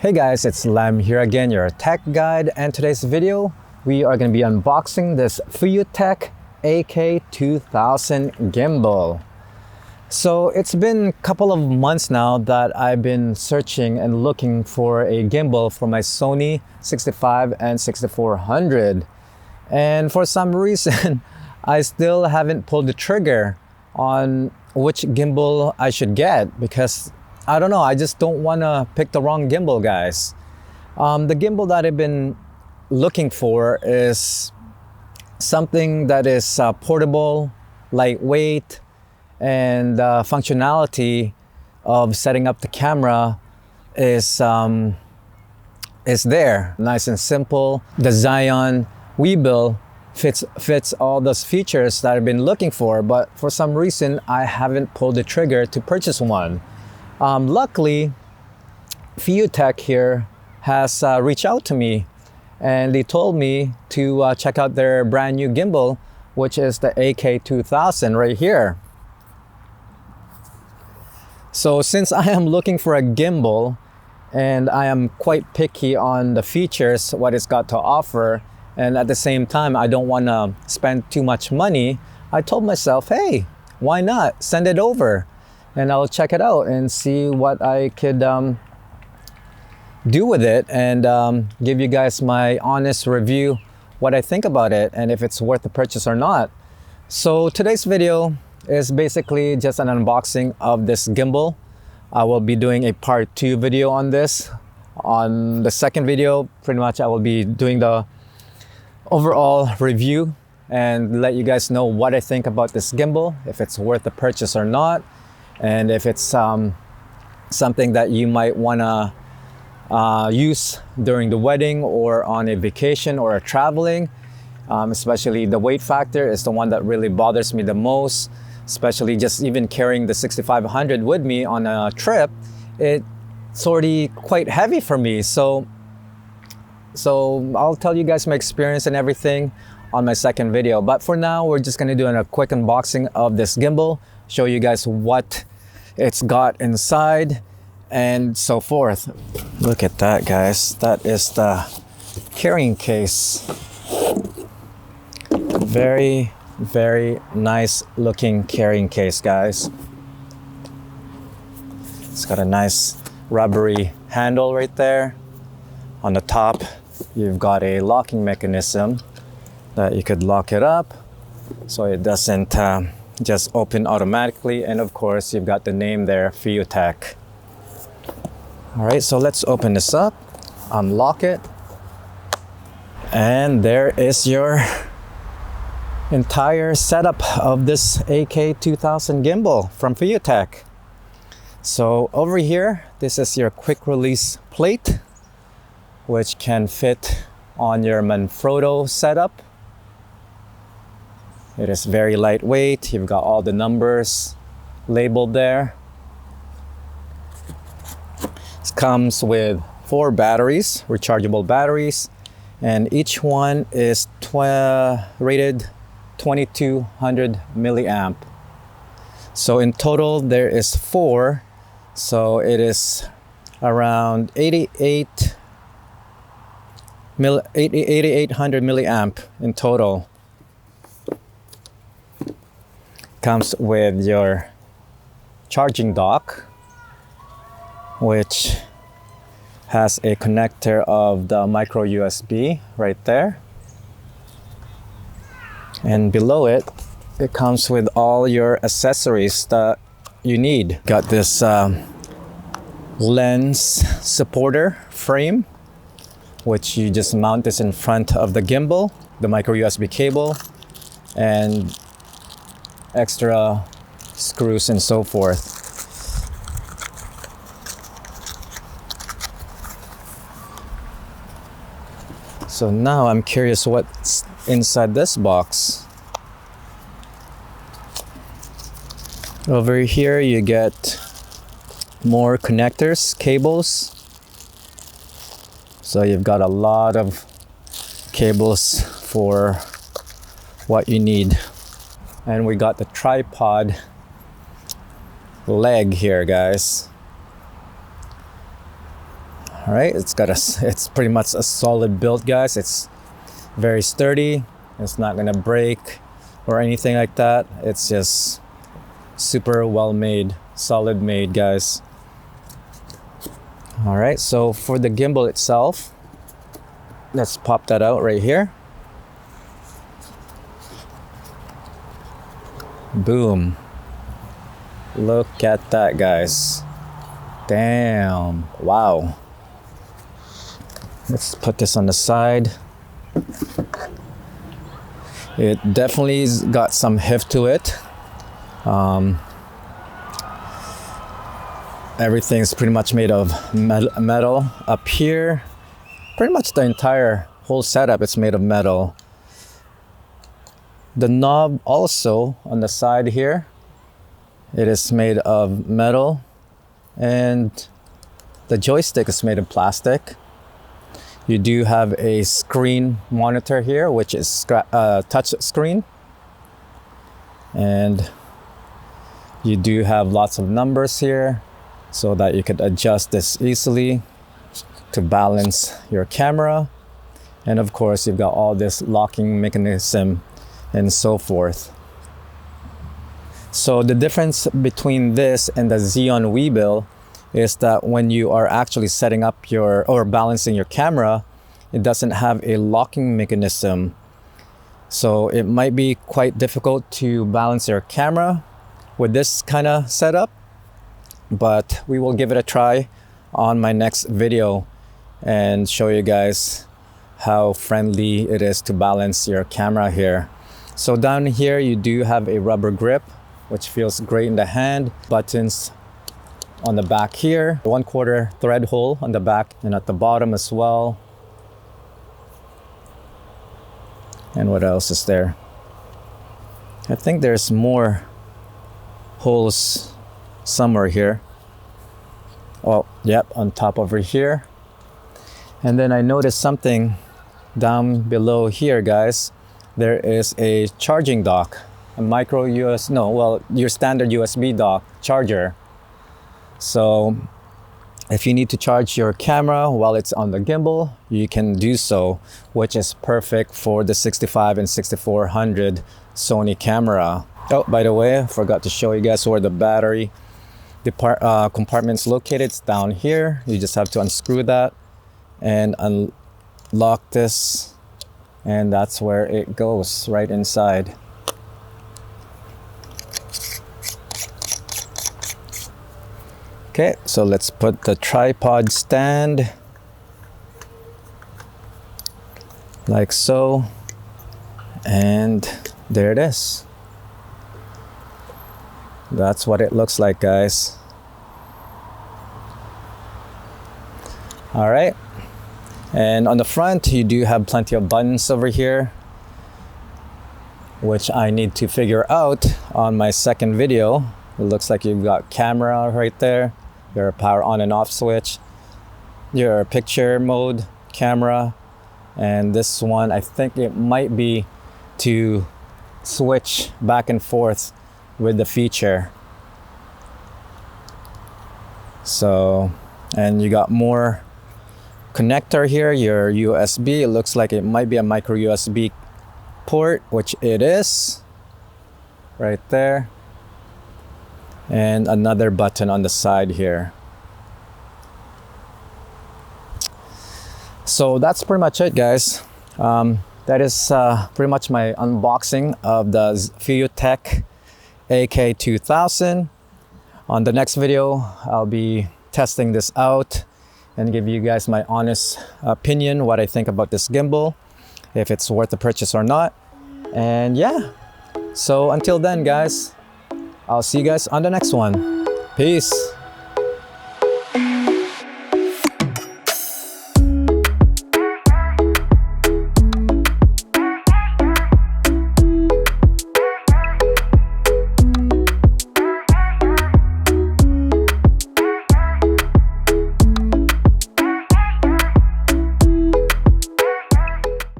Hey guys, it's Lem here again, your tech guide, and today's video we are going to be unboxing this FeiyuTech AK2000 gimbal. So it's been a couple of months now that I've been searching and looking for a gimbal for my Sony A6500 and A6400, and for some reason I still haven't pulled the trigger on which gimbal I should get because I don't know, I just don't want to pick the wrong gimbal, guys. The gimbal that I've been looking for is something that is portable, lightweight, and functionality of setting up the camera is there. Nice and simple. The Zhiyun Weebill fits all those features that I've been looking for, but for some reason I haven't pulled the trigger to purchase one. Luckily, FeiyuTech here has reached out to me, and they told me to check out their brand new gimbal, which is the AK2000 right here. So since I am looking for a gimbal and I am quite picky on the features, what it's got to offer, and at the same time I don't want to spend too much money, I told myself, hey, why not send it over? And I'll check it out and see what I could do with it, and give you guys my honest review, what I think about it, and if it's worth the purchase or not. So today's video is basically just an unboxing of this gimbal. I will be doing a part 2 video on this. On the second video, pretty much I will be doing the overall review and let you guys know what I think about this gimbal, if it's worth the purchase or not, and if it's something that you might want to use during the wedding or on a vacation or a traveling. Especially the weight factor is the one that really bothers me the most, especially just even carrying the 6500 with me on a trip. It's already quite heavy for me, so I'll tell you guys my experience and everything on my second video. But for now, we're just going to do a quick unboxing of this gimbal, show you guys what it's got inside and so forth. Look at that, guys. That is the carrying case. Very nice looking carrying case, guys. It's got a nice rubbery handle right there. On the top you've got a locking mechanism that you could lock it up so it doesn't just open automatically, and of course you've got the name there, FeiyuTech. All right, so let's open this up, unlock it, and there is your entire setup of this AK2000 gimbal from FeiyuTech. So over here, this is your quick release plate, which can fit on your Manfrotto setup. It is very lightweight. You've got all the numbers labeled there. It comes with 4 batteries, rechargeable batteries, and each one is rated 2200 milliamp. So in total there is 4, so it is around 8800 milliamp in total. Comes with your charging dock, which has a connector of the micro USB right there, and below it comes with all your accessories that you need. Got this lens supporter frame, which you just mount this in front of the gimbal, the micro USB cable, and extra screws and so forth. So now I'm curious what's inside this box. Over here you get more connectors, cables. So you've got a lot of cables for what you need. And we got the tripod leg here, guys. All right, it's pretty much a solid build, guys. It's very sturdy. It's not gonna break or anything like that. It's just super well made, solid made, guys. All right, so for the gimbal itself, let's pop that out right here. Boom. Look at that, guys. Damn. Wow. Let's put this on the side. It definitely's got some heft to it. Everything's pretty much made of metal up here. Pretty much the entire whole setup is made of metal. The knob also on the side here, it is made of metal, and the joystick is made of plastic. You do have a screen monitor here, which is touch screen, and you do have lots of numbers here so that you could adjust this easily to balance your camera. And of course, you've got all this locking mechanism and so forth. So the difference between this and the Zhiyun Weebill is that when you are actually setting up or balancing your camera, it doesn't have a locking mechanism. So it might be quite difficult to balance your camera with this kind of setup, but we will give it a try on my next video and show you guys how friendly it is to balance your camera here. So down here you do have a rubber grip, which feels great in the hand. Buttons on the back here, 1/4 thread hole on the back and at the bottom as well. And what else is there? I think there's more holes somewhere here. Oh, yep, on top over here. And then I noticed something down below here, guys. There is a charging dock, a your standard USB dock charger. So if you need to charge your camera while it's on the gimbal, you can do so, which is perfect for the 65 and 6400 Sony camera. Oh, by the way, I forgot to show you guys where the battery compartment's located. It's down here. You just have to unscrew that and unlock this, and that's where it goes, right inside. Okay, so let's put the tripod stand like so, and there it is. That's what it looks like, guys. All right, and on the front you do have plenty of buttons over here, which I need to figure out on my second video. It looks like you've got camera right there, your power on and off switch, your picture mode, camera, and this one I think it might be to switch back and forth with the feature. So, and you got more connector here, your USB. It looks like it might be a micro USB port, which it is right there, and another button on the side here. So that's pretty much it, guys. That is pretty much my unboxing of the FeiyuTech AK2000. On the next video, I'll be testing this out and give you guys my honest opinion, what I think about this gimbal, if it's worth the purchase or not. And yeah, so until then, guys, I'll see you guys on the next one. Peace.